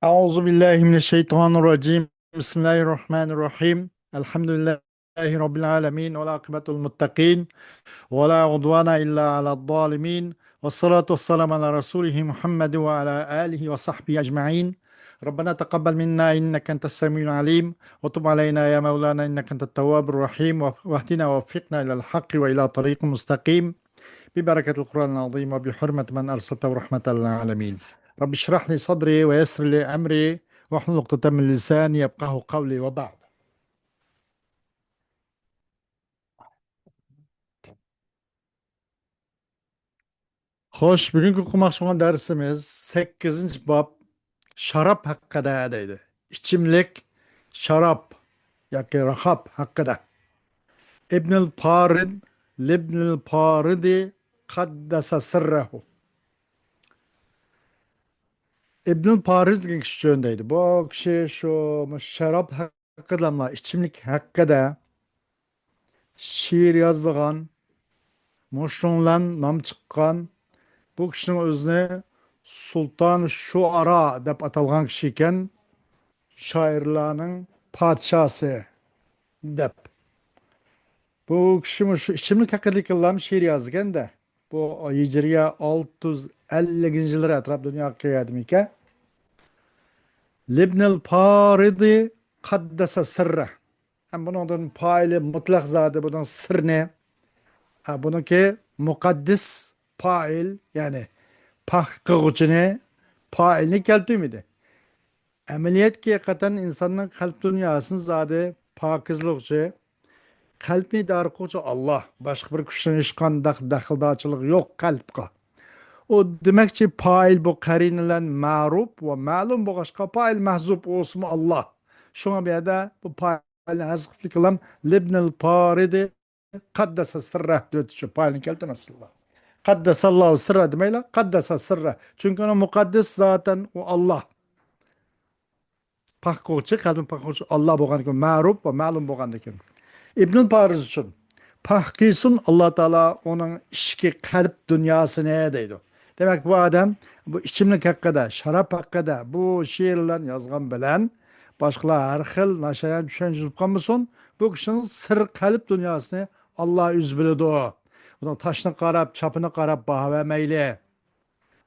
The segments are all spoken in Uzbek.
Euzu billahi mineşşeytanirracim. Bismillahirrahmanirrahim. Elhamdülillahi rabbil alamin ve akibetul muttaqin ve la udvana illa alel zalimin. Ves salatu vesselamu ala rasulih Muhammed ve ala alihi ve sahbihi ecmaîn. Rabbena tegabbal minna inneke entes semiul alim ve tub aleyna ya Mevlana inneke entet tevvabur rahim ve vehdina ve veffikna ila'l hakki ve ila tariqin mustakim. ببركة القرآن العظيم وبحرمة من أرسلته رحمة للعالمين رب اشرح لي صدري ويسر لي أمري واحلل عقدة من لساني يفقهوا قولي وبعد. Hoş, bugünkü okumak olan dersimiz 8. bab şarap hakkında deydi. İçimlik, şarap, yani rahap hakkında. İbnül Parid, Libnül Paridi kaddasa sırrehu. İbnül Paris degan kishi jo'ndaydi. Bu kishi shu şarap hakkında, içimlik hakkında şiir yazdıgan, mo'shunlan nam chiqqan. Bu kishining o'zini Sultan Shuara deb atalgan kishi ekan, shoirlarning podshosi deb. Bu kishi shu ichimlik haqida kalam şiir yozganda, bu hijriya 650-yillar atrofida dunyoga kelgan ekan. Libnul Paridi kaddasa sirra. Bunun paylı mutlak zatı bunun sır ne? Bununki mukaddis pail yani pak kıvıcını pailini keltümüydü. Ameliyat ki hakikaten insanın kalp dünyasının zatı pakizlikçi, kalbini darıkıcı Allah. Başka bir kuşun işkan dakıldaçılık yok kalpka. O demekçi pail bu karinilen ma'ruf ve ma'lum bu başka pail mahzub olsun Allah. Şuna bir de bu pailin hazıflı kılam Libnül Paridi kaddasa sırrah diyor şu pailin kelti nasıl Allah. Kaddesallahu sırra demeyle kaddesa sırra. Çünkü onun mukaddes zaten o Allah. Pakkoğuçu kalbin pakkoğuçu Allah boğan ki ma'ruf ve ma'lum boğan ki. İbnül Pariz için pahkisun Allah Teala onun işki kalp dünyası neye deydi. Demek bu adam bu içimlik hakkında, şarap hakkında bu şiirler yazgan bilen başkalar her xil naşayan düşünce tutkan bu kişinin sır kalp dünyasını Allah üz biledi o. Bunun taşını qarab, çapını qarab baha vermeyli.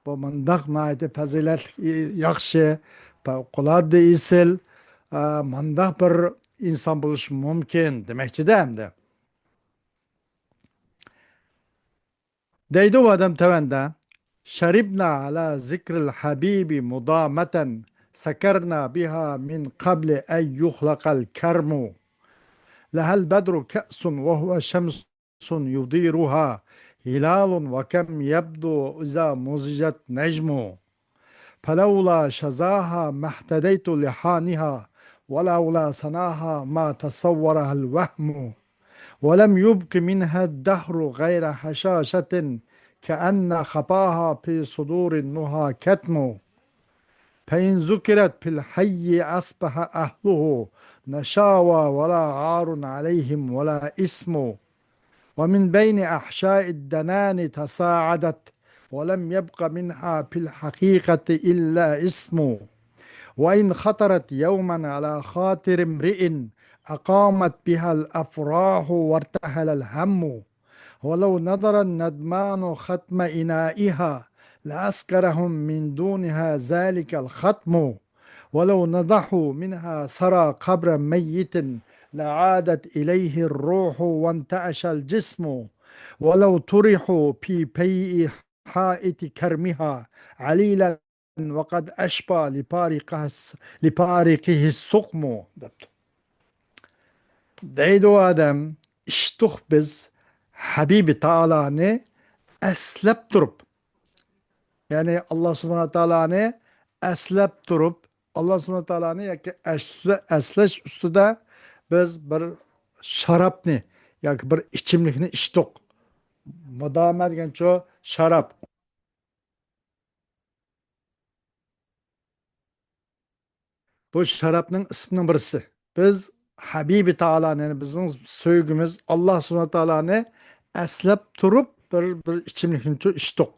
Bu mındaq naiti fazilet yaxşı, fevqulade isil, mındaq bir insan buluş mümkün demekçi de hem de. Deydi o adam tevende, şeribna ala zikril habibi mudameten, sekerna biha min qabli en yuhlaqal kermu. Lehel bedru ke'sun ve huve şemsun yudiruha, hilalun ve kem yebdu iza muzicet necmu. فلولا شذاها ما اهتديت لحانها ولولا سناها ما تصورها الوهم ولم يبق منها الدهر غير هشاشة كأن خطاها في صدور النهى كتم فإن ذكرت في الحي أصبح أهله نشاوى ولا عار عليهم ولا اسم ومن بين أحشاء الدنان تصاعدت ولم يبق منها في الحقيقة إلا اسم وإن خطرت يوما على خاطر امرئ أقامت بها الأفراح وارتحل الهم ولو نظر الندمان ختم إنائها لأسكرهم من دونها ذلك الختم ولو نضحوا منها سرى قبر ميت لعادت إليه الروح وانتعش الجسم ولو طرحوا في بيئ حائط كرمها عليلا وقد أشبى لبارقه السقم. Deydi o adam iştuh biz Habibi Taala'nı eslep durup yani Allah Subhanahu Taala'nı eslep durup Allah Subhanahu Taala'nı esleş üstüde biz bir şarapni yani bir içimlikni içtik. Mudamet genço şarap. Bu şarapның isminin birisi. Biz Habibi Taala'nı yani bizim söygümüz Allah Subhanahu Taala'nı eslep durup bir içimlikni içtik.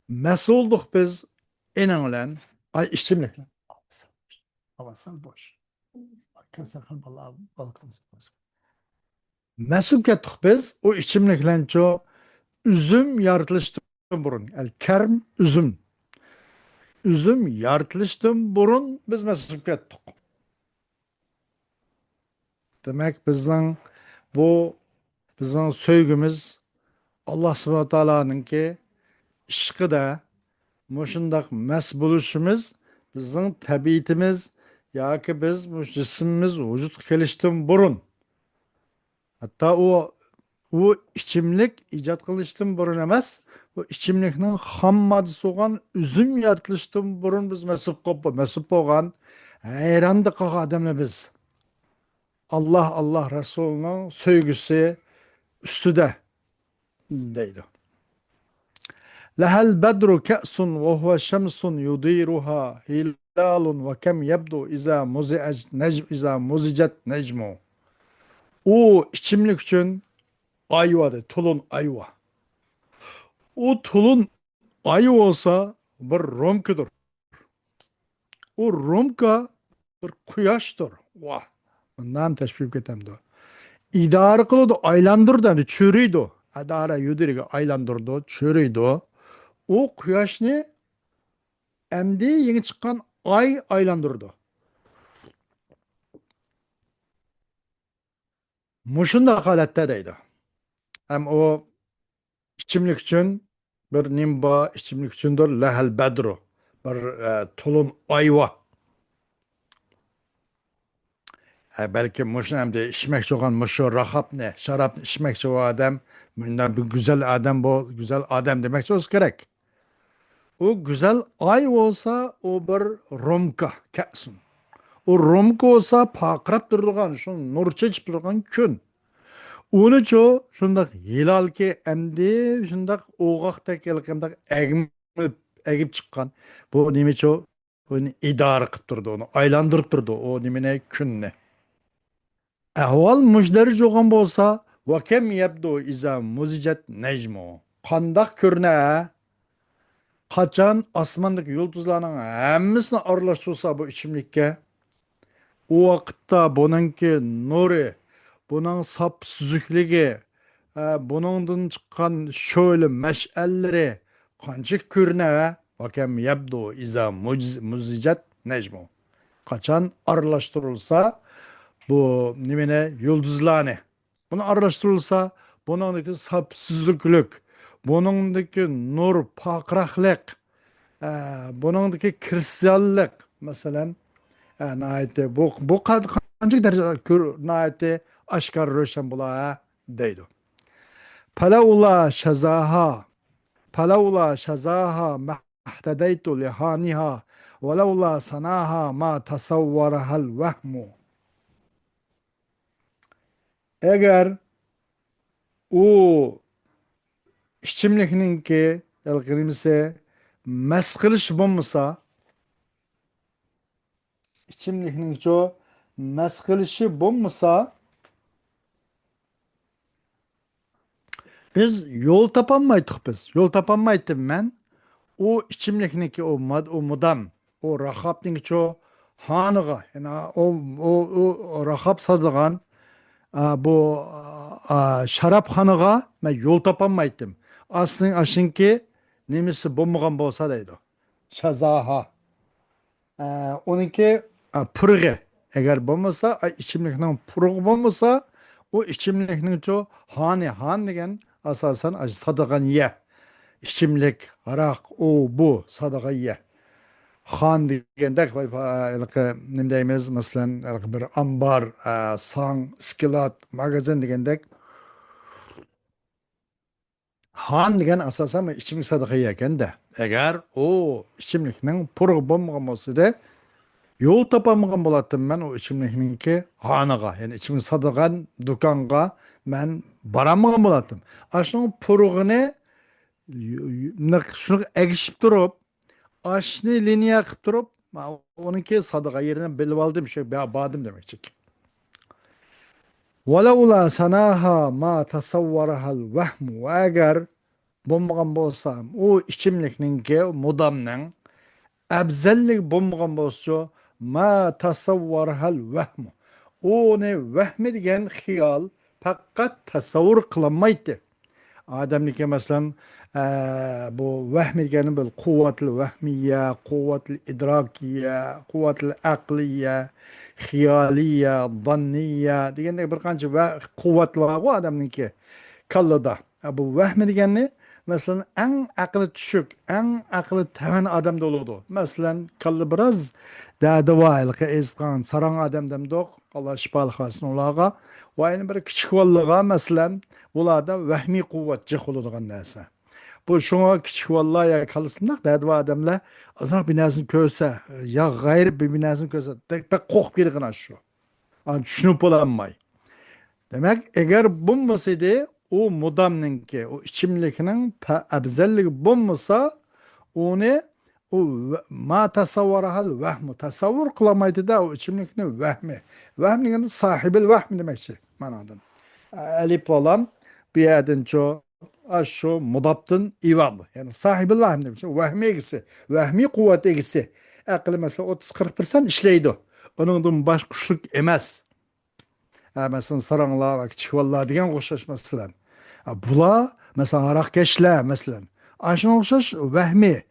Mesulduk biz enanlen Ay içimlik. Havasal boş. Kimse kalmalı balkımız. Mesut kettik biz o içimliklenço üzüm yaratılıştan burun. El kerm üzüm. Üzüm yaratılıştan burun biz mesut kettik. Demek bu bizden söygümüz Allah subhanahu teala'nın ki işkı da muşundak mes buluşumuz bizden tabiitimiz ya ki biz bu cisimimiz vücut gelişten burun. Hatta o içimlik icat kılıştın burun emas. O içimliknin ham maddesi olan üzüm yaratılıştın burun biz mesup olgan hayrandık adamla biz. Allah Resulü'nün söygüsü üstüde deydi. Lehel bedru ke'sun ve huve şemsun yudiruha hilalun ve kem yebdu iza muzicet necmu. O içimlik için ayvadı, tulun ayva. O tulun ayı olsa bir romkudur. O romka bir kuyaştır. Vah. Bundan teşvik etemdi. İdare kılıdı, aylandırdı, çürüydü. Adara yudiriga aylandırdı, çürüydü. O kuyaş ne? Emdi yeni çıkan ay aylandırdı. Muşunda halettedeydi. Hem o içimlik için bir nimba içimlik içindir lehel bedru. Bir tulun ayva. Belki muşun hem de içmekçi olan muşu rahap ne? Şarap içmekçi o adam. Bundan bir güzel adam bu. Güzel adam demek olsa gerek. O güzel ay olsa o bir romka kesin. O romka olsa pakrap durduğun, şu nur çeçip durduğun gün. Onu ço şundak hilal ki emdi şundak oğaqta kelkemdak egip çıkan. Bu nimi ço onu idare kıp durdu onu. Aylandırıp durdu o nimine künne. Ahval müşderi çoğun bolsa ve kem yebdu iza muzicet necmu. Kandak körne kaçan asmandaki yıldızlarının hemmisini arlaştırsa bu içimlikke o vakitte bununki nuri, bunun sap süzüklüğü, bunun çıkan şöyle meşalleri kancık körne ve kem yebdu iza muzicet necmu. Kaçan arlaştırılsa bu nimine yıldızlarını. Bunu araştırılsa bunundaki sapsızlık, bunundaki nur, pakraklık, bunundaki kristallik mesela nayeti bu kancık derece nayeti aşkar röşen bula deydi. Palaula şazaha Palaula şazaha mahtedeytu lihaniha ولولا sanaha ma tasavvarahal vehmu. Eğer o içimlikninki yalqınımsa meskiliş bulmasa içimlikninki o meskilişi bulmasa biz yol tapanmaydık biz. Yol tapanmaydım ben. O içimlikninki o mudam o rahapninki o hanıga yani o rahap sadıgan bu şarap hanıga ben yol tapanmaydım. Aslında aşınki nemisi bulmagan bolsa deydi. Şazaha. Onunki pırığı. Eğer bulmasa, içimlikinin pırığı bulmasa, o içimlikinin çoğu han degen asasen sadakan ye. İçimlik, arak, o, bu, sadaka ye. Han degendek, ne deyimiz, mesela bir ambar, sang, skilat, magazin degendek, han degen asasen içimlik sadaka yeken de. Eğer o içimlikinin pırığı bulmagan olsa da, yol tapamagan bolatım ben o içimlikninki hanaga. Yani içimlik sadıgan dukanga ben baramagan bolatım. Aşının purugunu şunu egişip durup aşını liniya kıp durup onunki sadıga yerine bilip aldım şey badım demekçik. وَلَوْلَا سَنَاهَا مَا تَصَوَّرَهَا الْوَهْمُ. Eğer bulmagan bolsam o içimlikninki mudamның Abzallik bo'lmagan bo'lsa, ma tasavvarhal vahmu. Onu vahmi degan xiyol faqat tasavvur qilinmaydi. Adamniki mesela bu vahmi degani bil kuvvetli vahmiye, kuvvetli idrakiye, kuvvetli akliye, xiyaliye, zanniye degandek bir qancha kuvvet var o adamniki kallada. Bu vahmi degani mesela en aklı düşük, en aklı teven adam doludu. Mesela kallı biraz dağda var, ezban, saran adam demdok. Allah şifalık versin olağa. Ve aynı bir küçük vallaha mesela ularda vahmi kuvvet cih oladigan narsa. Bu şuna küçük vallaha kalısınlar dağda var adamlar azrak binasını köse, ya gayri bir binasını köse, pek korkup gidiyor şu. Yani düşünüp olamay. Demek eğer bulmasaydı o mudamninki, o içimlikinin abzellik bulmasa onu o ma tasavvarahal vahmu tasavvur kılamaydı da o içimlikini vahmi. Vahminin sahibil vahmi demek şey manadan. Elip olan bir yerden ço aşo mudaptın ivadı. Yani sahibil vahmi demek şey. Vahmi egisi, vahmi kuvvet egisi. Akıllı mesela 30-40% işleydi. Onun baş kuşluk emez. Mesela saranglar ve çivallar diyen koşuşmasılar. Bula mesela harakkeşler mesela. Aşın okşaş vehmi.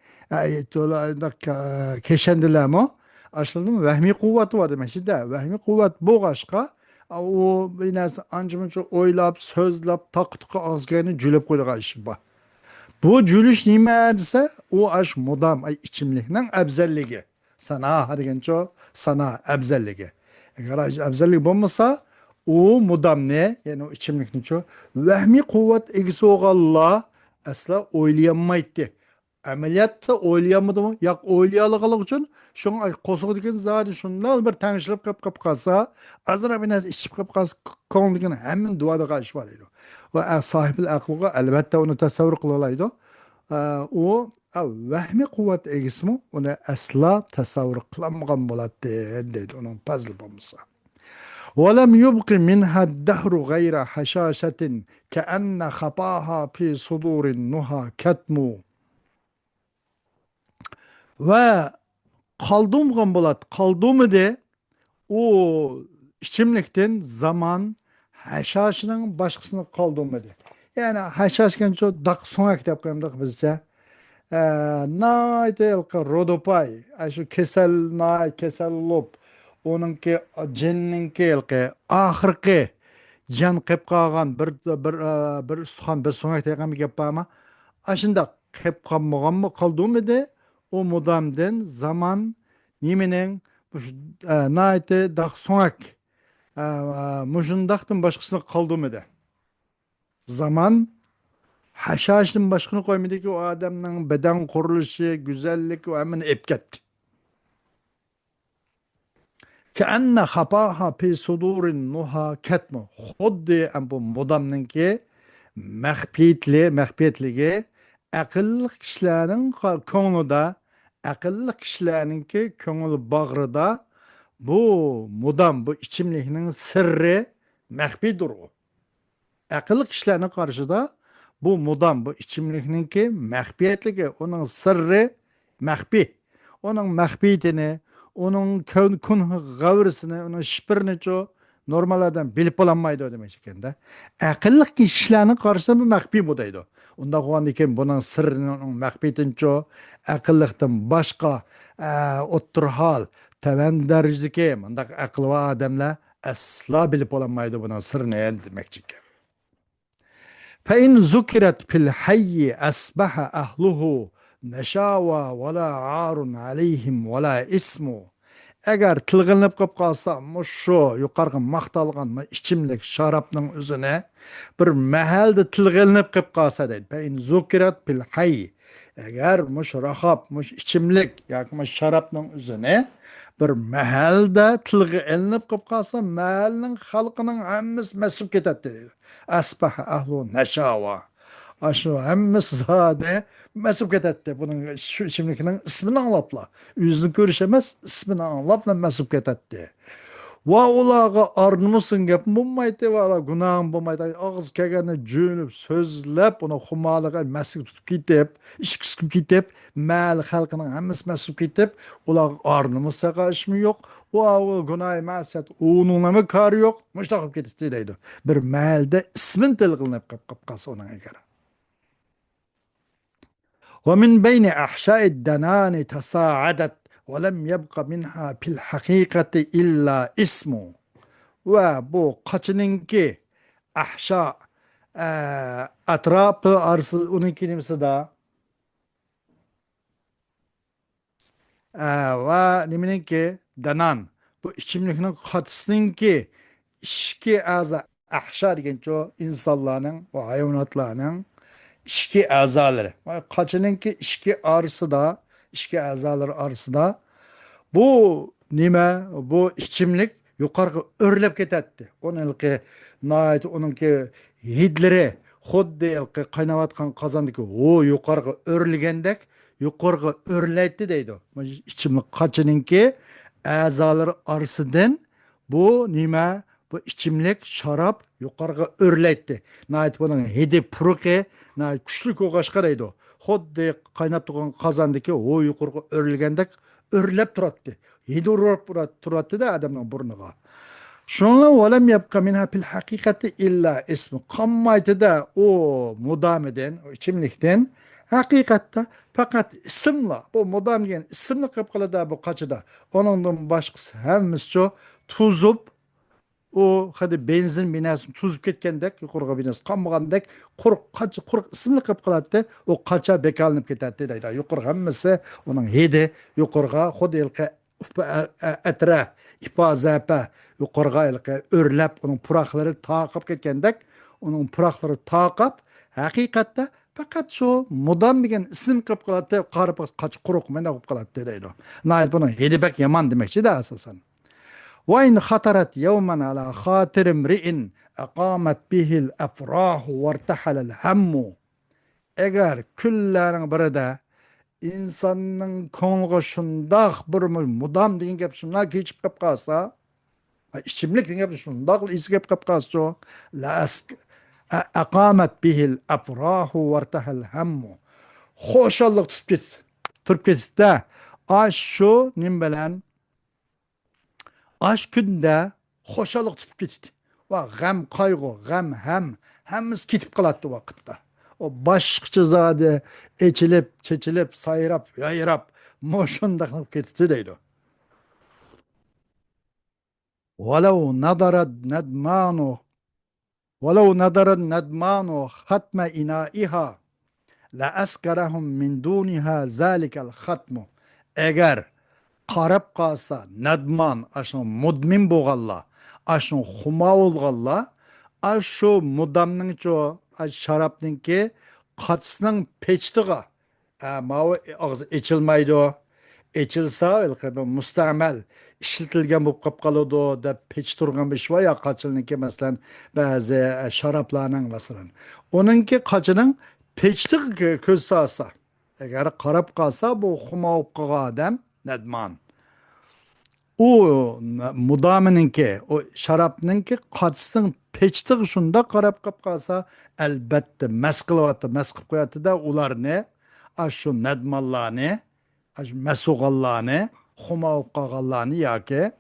Keşendiler mi? Aşıldı mı? Vehmi kuvveti var demek. İşte vehmi kuvvet bu başka. O biraz ancak oylap, sözlap, taktıkı azgayını cülüp koyduğu işi var. Bu cülüş nime ise o aş modam içimlikten ebzelliği. Sana hadi genço sana ebzelliği. Eğer ebzellik bulmasa o mudam ne? Yani o içimlikten ço vehmi kuvvet egisi oğalla asla oylayamaydı. Ameliyatta oylayamadı mı? Yak oylayalıqalık için şunu kosuq diken zaten şundan bir tanışılıp kap kalsa azra bir içip kap kalsa konu diken hemen duada karşı var. Ve sahibi aklıga elbette onu tasavvur kılalaydı. O vehmi kuvvet egismi onu asla tasavvur kılamagan boladı dedi onun puzzle bulmasa. ولم يبق منها الدهر غير حشاشة كأن خطاها في صدور النهى كتم ve kaldığım bulat kaldığımı de o içimlikten zaman haşhaşının başkasına kaldığımı de. Yani haşhaşken çok dak sona kitap koyamdık bizse. Nayte elka rodopay. Şu kesel nay kesel lop. Onunki cenninki elka ahırki can kep kalgan bir üsthan bir sona kitap bir yapama. Aşında kep kalmağım mı kaldığımı de o modamden zaman nimenen naite dak sonak muşundaktan başkasına kaldığımı da zaman haşhaşın başkını koymadı ki o adamın beden kuruluşu güzellik o hemen epketti keanne hapaha fi sudurin nuha ketmu xuddi bu modamның ki mehbiyetligi akıllı kişilerin konuda akıllı kişilerinki köngül bağrıda bu mudam bu içimlikinin sırrı mehbidir o. Akıllı kişilerin karşıda bu mudam bu içimlikninki mehbiyetligi onun sırrı mehbi. Onun mehbiyetini, onun kun gavrisini, onun şipirini çoğu normal adam bilip olanmaydı demek ekan da. Akıllı kişilerin karşısında bu mehbi budaydı. Unda qoğandiken bunun sırrını, onun mehbiyetini akıllıktan başka oturhal, teven derecedeki mandak akıllı adamlar asla bilip olanmaydı bunun sırrını demek ekan. فإن ذكرت في الحي أصبح أهله نشاوى ولا عار عليهم ولا اسم. Eğer tılgınlıp kıp kalsa şu yukarı maqtalgan içimlik şarapның üzüne bir mahelde tılgınlıp kıp kalsa deydi. Peyin zukirat bil hayy. Eğer muş rahap, muş içimlik yak muş şarapның üzüne bir mahelde tılgınlıp kıp kalsa mahalning halkının hammasi mesub ketadi deydi. Asbaha ahlu neşava. Aşu hammasi zade mesub ketadi. Bunun şu içimlikinin ismini anlapla. Yüzünü görüşemez, ismini anlapla mesub ketadi. Va ularga arnımısın gap bulmaydı va günahın bulmaydı. Ağız kegeni cünüp sözlep onu xumalığa mesik tutup gidip, iş kısıp gidip, mal halkının hemisi mesik gidip, ular arnımısa karşı yok. O günah mesiyet onunla mı kar yok? Müştakip gidip deydi. Bir malde ismin tilgınıp kapkası onun eger. ومن بين أحشاء الدنان تصاعدت ولم يبق منها في الحقيقة إلا اسمه ve bu kaçınınki ahşa atrapı arsı onun kelimesi de ve nemininki danan bu içimlikinin kaçısınınki işki aza ahşa degen çoğu insanların ve hayvanatlarının işki azaları. Kaçınınki işki arısı da işki azaları arısı da bu nime, bu içimlik yukarı örlep ketetti. Onun ki nait onunki hidleri xuddi qaynavatkan kazandaki o yukarı örligendek yukarı örletti deydi. İçimlik kaçınınki azaları arasından bu nime, bu içimlik şarap yukarı örletti. Nait bunun hidi puruki nait güçlük oğaşka deydi. Xuddi qaynap turgan kazandaki o yukarı örligendek örlep turattı. Hidi urap turattı da adamın burnuga. Şunla velem yapka minha fil hakikati illa ismi. Kammaydı da o mudam eden, o içimlikten hakikatta fakat isimla, bu mudam diyen isimli kapkalı da bu kaçıda. Onun başkası hemimiz tuzup o hadi benzin binasını tuzup ketkendek yukarıga binası kanmagandek kuruk kaçı kuruk isimli kapkalatı o kaça bekalanıp ketatti deydi. Yukarı hemmisi onun hedi yukarıga hodi ilke etre ifazapa yukarıga ilke örlep onun purakları takip ketkendek onun purakları takip hakikatte fakat şu mudam degen isim kapkalatı qarıp kaç kuruk mena kapkalatı deydi. Nayet bunun hedi bek yaman demekçi de asasen. وإن خطرت يوما على خاطر امرئ أقامت به الأفراح وارتحل الهم. Eğer küllerin biri de insanın konuğu şundak bir mudam deyin gep şunlar geçip kap kalsa, içimlik deyin gep şundak isi gep kap kalsa, la aqamet bihil afrahu vartahal hammu. Hoşallık tutup git de, aş şu nim bilen aş günde hoşalık tutup geçti. Va gam kaygı, gam hemiz ketip kalattı vakitte. O başqıçı zade içilip, çeçilip, sayrap, yayrap, moşunda kılıp ketti deydi. وَلَوْ نَظَرَ النَّدْمَانُ وَلَوْ نَظَرَ النَّدْمَانُ خَتْمَ إِنَائِهَا لَأَسْكَرَهُمْ مِنْ دُونِهَا ذَلِكَ الْخَتْمُ. Eğer qarab qalsa nadman aşın mudmin boğalla aşın xuma olğalla aşu mudamның ço aş şarapnınki qatsının peçtiga mavi ağzı içilmaydı o içilsa ilqi mustamel işletilgen bu qap qaladı da peç turgan bir şey ya qaçılnınki mesela bazı şaraplarının mesela onunki qaçının peçtik köz sağsa eğer qarab qalsa bu xuma olub qalan adam nadman. O mudamininki, o şarapninki qaçsın peçtiği şunda qarab qap qalsa albatta mas qilyapti, mas qilib qo'yadi da ularni shu nadmonlarni, masug'anlarni, xuma bo'lib qolganlarni yoki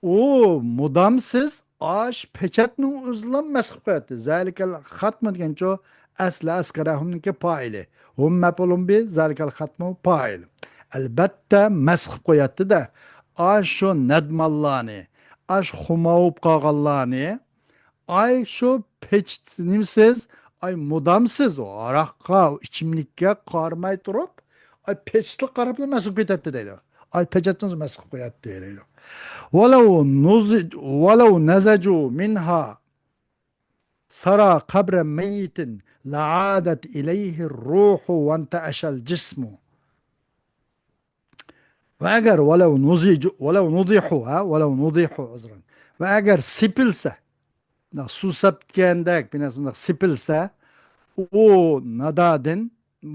u mudamsiz ash pechatning o'zidan mas qilib qo'yadi. Zalikal xatm degancha asli askarahumniki poili. Hum maf'ulun bi zalikal xatmu poil. Albatta mas qilib qo'yadi-da. Ay şu nedmallarını, ay xumayıp qağallarını, ay şu peçtinimsiz, ay mudamsiz o araqqa, içimlikka qarmay turib, ay peçtlik qarabla masuk ketadi deydi. Ay peçetiniz masuk qo'yadi deydi. Walau nazaju minha sara qabra meyitin la'adat ilayhi ruhu ve enta'ashal cismu. Ve eğer velev nudihu azran. Ve eğer sipilse, su septkendek binasında sipilse, o nadadın,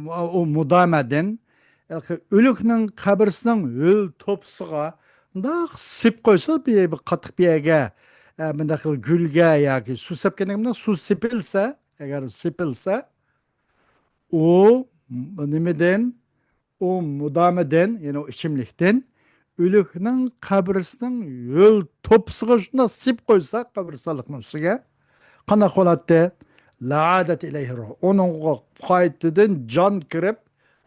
o mudamedin, ölüknün kabirsinin ül topsuğa, Bundoq sep qo'ysa, bir qatiq bir yerga, bundoq qilib gulga yoki suv sepgandan bundoq suv sepilsa, agar sepilsa, u nimadan, u mudomidan, ya'ni o ichimlikdan o'likning qabrisining yo'l to'pisiga shundoq sep qo'ysa, qabristonlikning ustiga qanaqa holatda la'adat ilayhi ruh. Uningga qaytadan jon kirib,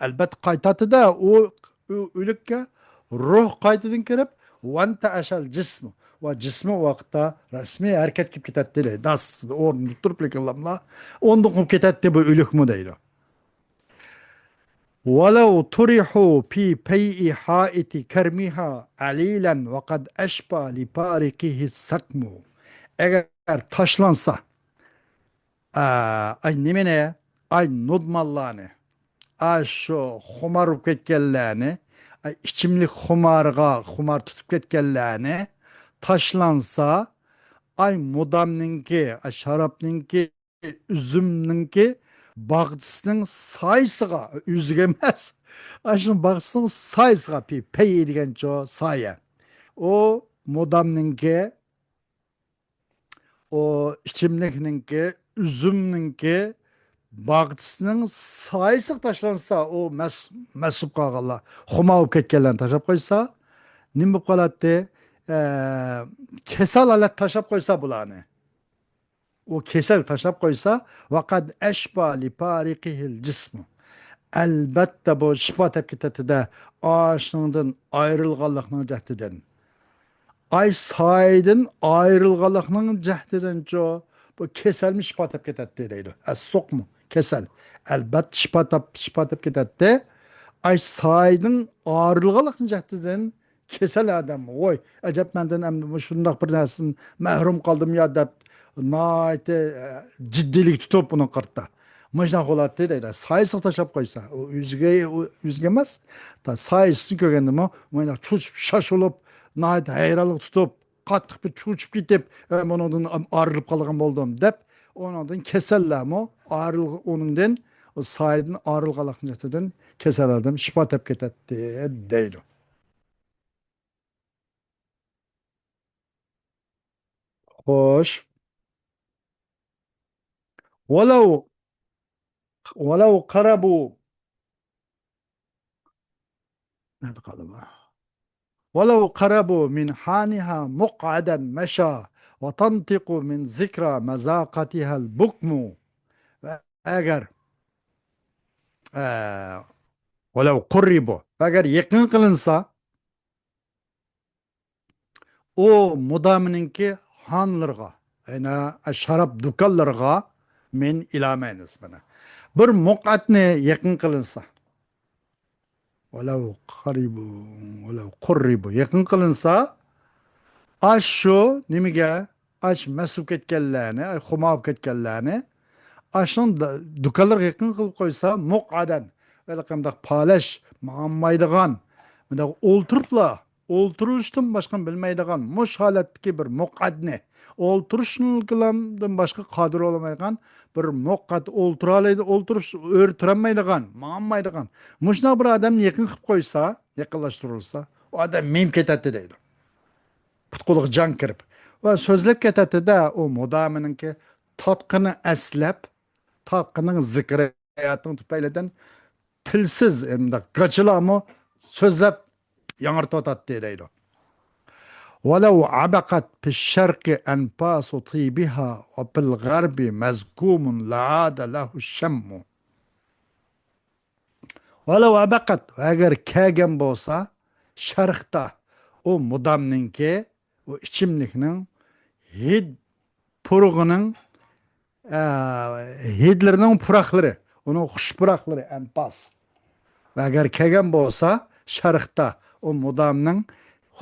albatta qaytatida u o'likka ruh qaytadan kirib, vanta ashal jism va jismi vaqtda rasmiy harakat qilib ketadi deydi. Das o'rnida turib lekinlar o'nda qilib ketadi bu o'likmi deydi. ولو طرحوا في بيء حائط كرمها عليلا وقد أشبى لبارقه السقم. Eğer taşlansa ay nimene ay nudmallarını ay şu xumarıp ketkenlerini ay içimlik xumar tutup ketkenlerini taşlansa ay mudamninki ay şarapninki üzümninki bağçısının sayısıga üzüge emas aşın bağçısının sayısıga pey edigen ço saya o mudamninki o içimlikninki üzümninki bağçısının sayısı taşlansa o mesup kağalla xuma olup ketkenlerini taşap koysa nim bu kalatı kesal alet taşap koysa bulanı o kesel taşap koysa vakad eşba li parikihil cismu elbette bu şifa tepkiteti de ağaçlığından ayrılgallıkının cehdiden ay saydın ayrılgallıkının cehdiden co bu keselmiş şifa tepkiteti deydi es sokmu kesel elbette şifa tepkiteti ay saydın ayrılgallıkının cehdiden kesel adam oy acaba benden emni şundak bir dersin mehrum kaldım ya da naite ciddilik tutup bunu qırtda. Mıjdan qolatdı deydi. Sayısı taşap koysa, o üzgemez. Da sayısı kögendi mi, mıyla çuçup şaşılıp, naite hayralık tutup, qatıq bir çuçup gidip, onundan ayrılıp kalgan oldum dep, onundan keseller mi, ayrılık onundan, o sayıdan ayrılık alakıncatıdan keselerdim, şifa tepket etti deydi. Hoş. ولو ولو قربوا nerede kaldı bu? ولو قربوا من حانها مقعدا مشى وتنطق من ذكرى مذاقتها البكم. Eğer eee ولو قربوا eğer yakın kılınsa o mudamininki hanlarga yani şarap dukallarga min ilamen ismine bir muqatni yakın kılınsa ولو قربوا ولو قربوا yakın kılınsa aş şu nimige aş mesuk etkenlerini ay xumab ketkenlerini aşın dukalar yakın kılıp koysa muqadan öyle qandaq palaş mağanmaydigan mındaq olturuştan başka bilmeydigan muş halatdaki bir muqadni olturuşundan başka kadir olamaydigan bir muqad olturuş öğretilmeydigan mağanmaydigan muşna bir adam yakın kılıp koysa yakınlaştırılsa o adam mem ketadi deydi putquliq jon kirib va so'zlab ketadida u mudamininki tatqini aslab tatqining zikriyatini tufaylidan tilsiz gachilami so'zlab yangirtotadi deydi ولو عبقت في الشرق أنفاس طيبها وفي الغرب مزكوم لعاد له الشم ولو عبقت eğer kagen bolsa şarkta o mudamninki o içimlikning hid purug'uning hidlarining puraqlari uni xush puraqlari anpas va agar kelgan bo'lsa sharqda o mudamning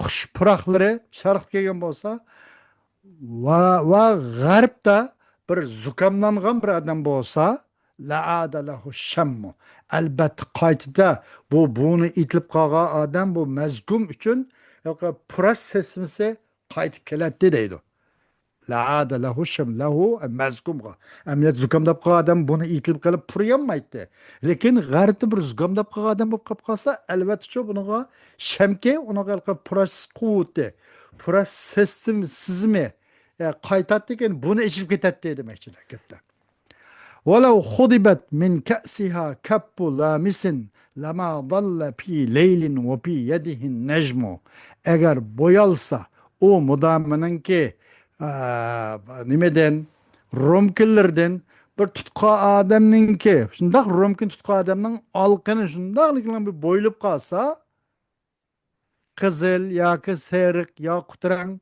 xush puraqlari sharq kelgan bo'lsa va g'arbda bir zukamlangan bir odam bo'lsa laada lahu shammu albatta qaytida buni itilib qolgan odam bu mazgum uchun yoki purash sesmisi qaytib keladi deydi la'ada lahu shim lahu mazkumga. Amniyat zukamdab qolgan odam buni itilib qilib puriyolmaydi. Lekin g'arbda bir zukamdab qolgan odam bo'lib qolib qolsa, albatta bunga shamki unaqa purash quvvati, purash sistemi qaytadi ekan, buni ichib ketadi demoqchilar gapda. ولو خضبت من كأسها كب لامس لما ضل في ليل وفي يده النجم. Eğer boyalsa o mudamınınki nimeden romkillerden bir tutqa adamınki şundaq romkin tutqa adamның alqını şundaqlıkla bir boyulup qalsa qızıl yoki seriq yo qutrang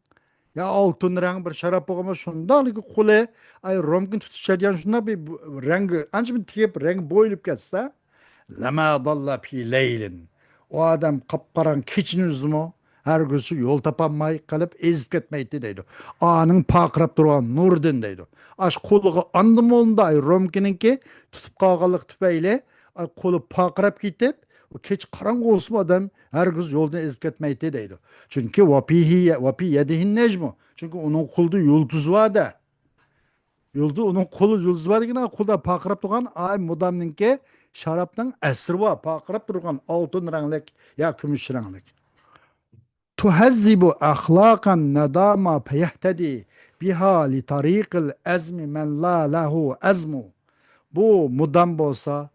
ya altın rang bir şarap olma şundaqlık quli ay romkin tutuşadigan şunda bir rengi anca bir tiyip rengi boyulup ketsa lama dalla fi leylin o adam qapqaran kechini uzmu her gözü yol tapamay kalıp ezip ketmeydi deydi. Anın paqırap durgan nurdin deydi. Aş koluğu andım olunda ay romkininki tutup qalğanlık tüpeyle ay kolu paqırap gitip o keç qarangı olsun adam her göz yoldan ezip ketmeydi deydi. Çünkü vapi yedihin necmu. Çünkü onun kolda yıldız var da. Onun kolu yıldız var ki kolda paqırap durgan ay mudamninki şaraptan esir var. Paqırap durgan altın renglik ya gümüş renglik. تهذب أخلاق الندامة فيهتدي بها لطريق الأزم من لا له أزم. Bu mudam bolsa,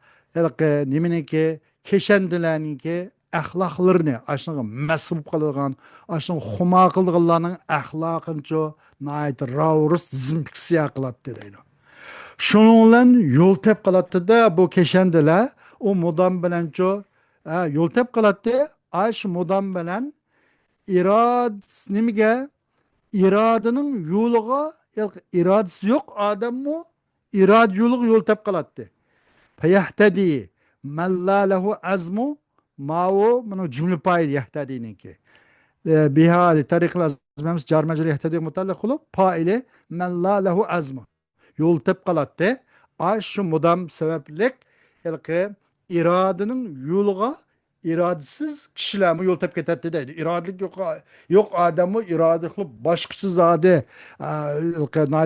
nimeniki keşendileninki ahlaklarını aşını mesum kılgan, aşını huma kılgınlarının ahlakınca nait ravrus zimpiksiya kılattı deydi. Şununla yol tep kılattı da bu keşendiler o mudam bilenco yol tep kılattı. Aş mudam bilen nimaga irodaning yo'liga irodasi yo'q odammi irod yo'liga yo'l topib qoladi. Fayahtadi man la lahu azmu mao mana jumla fa'il yahtadiniki. Biha li tariqil azmamiz jar majrur yahtadi mutallaq qilib fa'ili man la lahu azmu yo'l topib qoladi. Ay shu mudam sabablik irodaning yo'liga iradesiz kişilerimi yol tep ketedi deydi. İradelik yok adamı irade kılıp başkısı zade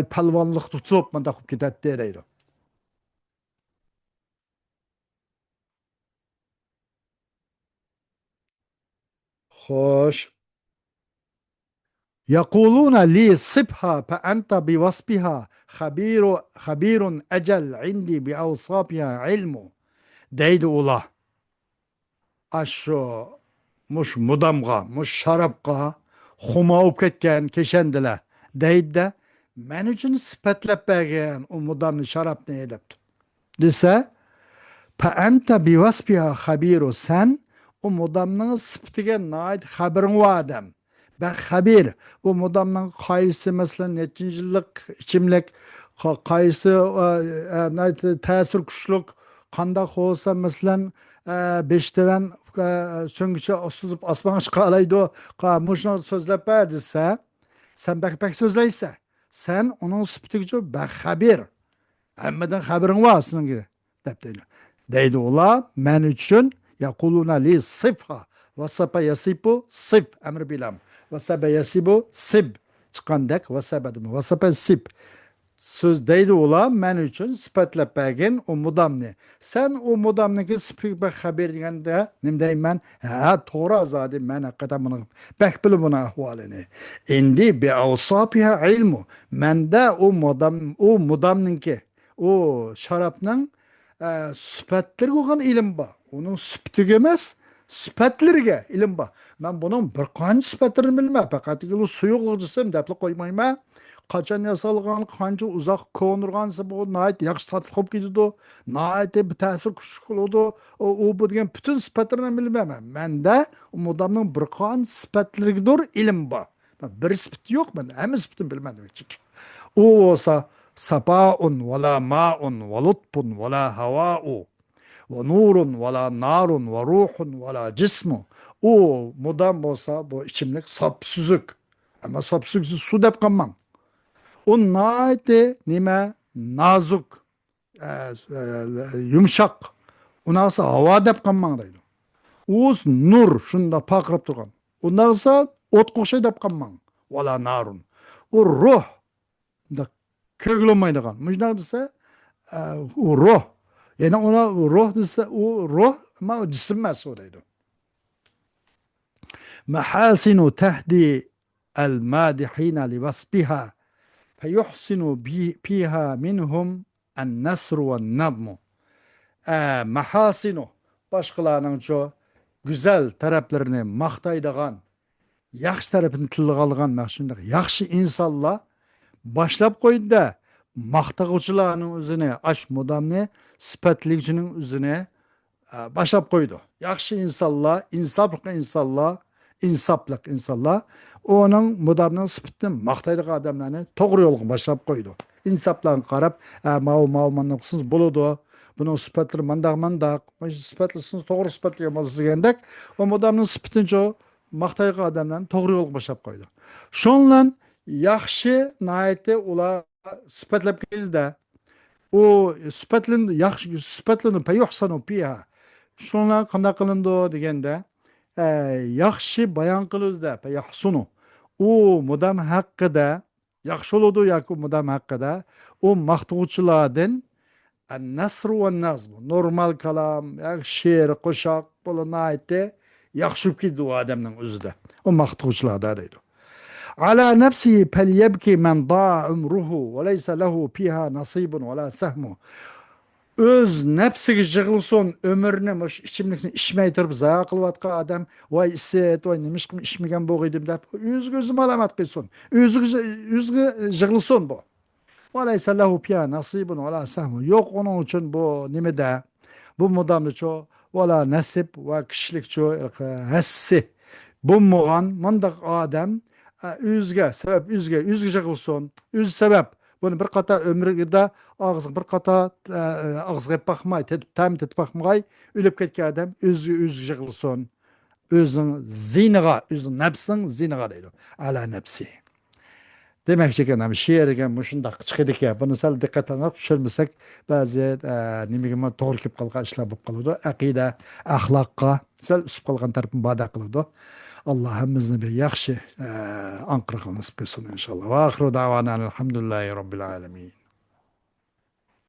palvanlık tutup mı takıp ketedi deydi. Hoş. يقولون لي صبها فأنت بوصفها خبير أجل عندي بأوصافها علم deydi ula. Aşo muş mudamga, muş şarapga, xuma olup ketken keşendiler deydi de men üçün sifatlap bergen o mudamni şarapni edipti. Dese pa enta bi vasfiha habiru sen o mudamning sifatiga nait haberin var adam. Ben habir bu mudamning qaysi masalan nechinchi yillik ichimlik qaysi ta'sir kuchlik qanday bo'lsa masalan beshtadan so'nggicha suzib osmonga chiqa oladi mushuni so'zlab ber desa sen pek so'zlaysan sen uning sifatiga baxabir hammadan xabaring bor senga deb deydi ular men uchun yaquluna li sifha vasapa yasibu sib amr bilam vasaba yasibu sib chiqqandek vasapa sib söz deydi ular men uchun sifatlab bergan o mudamni. Sen o mudamniki sifatiga xabar deganda nima deyman? Ha, to'g'ri azodi men haqiqatan buni bak bilib buni ahvolini. Endi bi awsafiha ilmu. Menda o mudamniki o sharabning sifatlariga bo'lgan ilm bor. Uning sifatiga emas, sifatlarga ilm bor. Men buning bir qancha sifatlarini bilmayman. Faqat u suyuqlik jism deb qo'ymayman. Qachon yasalgan, qancha uzoq ko'nirgansa bu nayt yaxshi tatib qolib ketadi. Nayt bir ta'sir kuchli qiladi. U bu degan butun sifatlarini bilmayman. Menda u mudamning bir qancha sifatlarigadir ilm bor. Bir sifat yo'q, men hamma sifatini bilmadim. U bo'lsa safaun wala ma'un wa lutfun wala hava'u va nurun wala narun va ruhun wala jismu. U mudam bo'lsa bu ichimlik sopsuzuk. Ama sopsuzuk suv deb qolmang. O nayte nime nazuk, yumşak. Onasa hava dep qanmang deydi. Oz nur şunda paqırıp durgan. Onasa ot qo'shay dep qanmang. Wala narun. O ruh köklenmaydigan. Mujnaq desa, u ruh. Yani ona ruh desa, u ruh ama o cisim emas o deydi. Mahasinu tahdi el madihina li vasbiha feyuhsinu fiha minhum en nasru ve nadmu. Mahasinu başkalarının çok güzel taraflarını maqtaydigan, yaxshi tarafini tilga olgan maqsudda yaxshi insonlar boshlab qo'ydi-da, maqtag'uvchilarning o'zini ash mudamni sifatligining o'zini boshlab qo'ydi. Yaxshi insonlar, insofli insonlar onun mudamning sifatini maqtaydigan odamlarni to'g'ri yo'lga boshlab qo'ydi. İnsaflarga qarab, mana siz bo'ladi. Bunun sifatları mandaq, sifatlisiniz, to'g'ri sifatlagan bo'lsa degandek, o mudamning sifatini maqtaydigan odamlarni to'g'ri yo'lga boshlab qo'ydi. Shunlan yaxshi nayati ular sifatlab keldi. O sifatlarni yaxshi sifatlarni payuhsanu piha. Shunlar qanday qilindi deganda, yaxshi bayon qildi, payuhsunu. O mudam haqida yaxshi bo'ladi yoki mudam haqida o maqtuvchilardan an-nasru ve nazmu. Normal kalam, she'r, qo'shoq bo'lana aytdi. Yaxshi keldi u odamning o'zida. O maqtuvchilarda deydi. Ala nafsihi falyabki man da'a umruhu ve laysa lahu fiha nasibun ve la sahmu. Öz nafsiga yig'ilsin, ömrni mush ichimlikni ichmay turib zayo qilayotgan odam, voy isit, voy nimish qilib ichmagan bo'g'iydim deb o'ziga o'zi malomat qilsin. O'ziga yig'ilsin bu. وَلَيْسَ لَهُ فِيهَا نَصِيبٌ وَلَا سَهْمٌ. Yok onun için bu nimede, bu mudamlı ço, وَلَا nasip ve kişilik ço, hessi. Bu muğan, mandak adam, sebep üzge jığılsın, sebep. Bunu bir kata ömrüde ağzı bir kata ağzı bakmay, tam bakmay, ölüp ketken adam üzge jığılsın. Özün ziniga, özün nefsin ziniga deydi. Ala nefsi. Demek ki hem şiirgen muşundaq çıkıdık ya. Bunu sal dikkatine düşürmesek bazı nimigime doğru kip kalkan işler bu kalıdı. Akide, ahlakka sal üsüp kalkan tarafın bada kılıdı. Allah hemimizni bir yaxşı ankırıqı nasip etsin inşallah. Ve ahiru davana elhamdülillahi rabbil alemin.